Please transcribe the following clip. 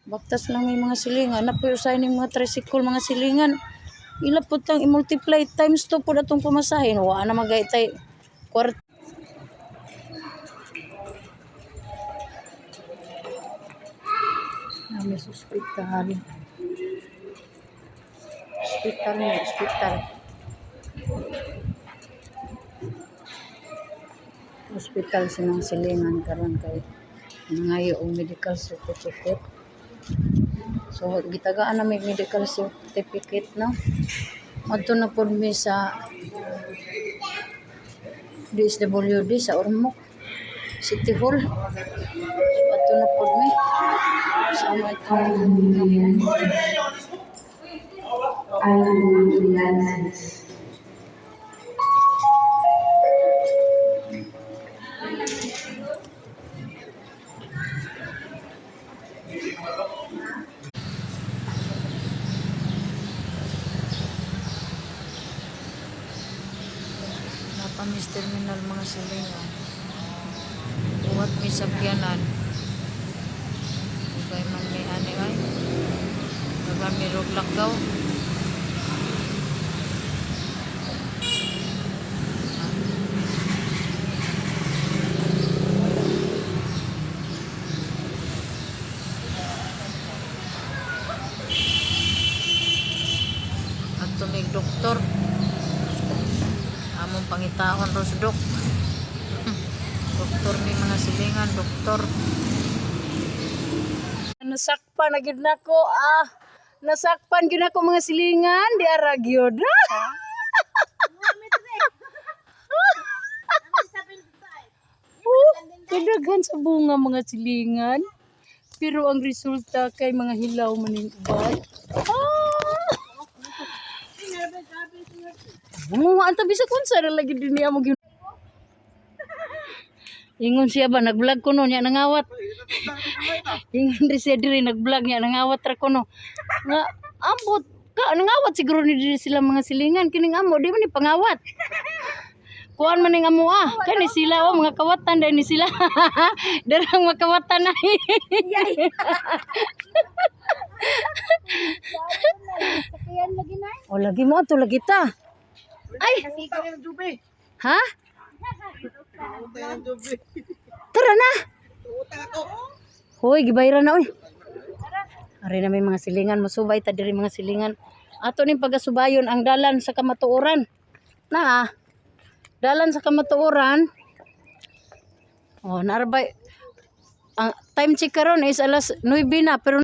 Baktas lang may mga silingan. Napuyo sa ining mga tricycle, mga silingan. Ilapot lang i-multiply times 2 po datong pumasahin. Wa na magaytay kwart. Nami sa ospital. Ospital. Hospital sinang silingan karon kay nangayo og medical certificate. So gitagaan na may medical certificate no. Adto na pud mi sa DSWD sa Ormoc City Hall. So adto na pud mi sa Napamis terminal mga silingan. Buhat mi sakyanan. Kay man may ani ay. Kagami roglak daw. At tumig doktor. Among pangitaon ros dok. Doktor ni mga silingan, doktor. Nasakpan na gid nako Nasakpan gid nako mga silingan di ara gyud. Kadaghan sa bunga mga silingan. Pero ang resulta kay mga hilaw maning uban. Anta bisag unsa na lagi din niya mo gyud. Ingon siya ba nag-vlog kuno nya nangawat. Ingon ri siya diri nag-vlog nya nangawat ra kuno. Nga ambot ka nangawat siguro ni diri sila mga silingan kining amo di man ni pangawat. Kuan man ning amo kani sila mga kawatan dai ni sila. Darang makawatan na. Sakyan lagi na. O lagi mo to lagi ta. Ay. Ha? Tara na. Hoy, gibayran na oy. Ari na may mga silingan, masubay ta diri mga silingan. Ato ning pagasubayon ang dalan sa kamatuoran. Na dalan sa kamatuoran. Oh, narbay ang time check karon is alas 9 na pero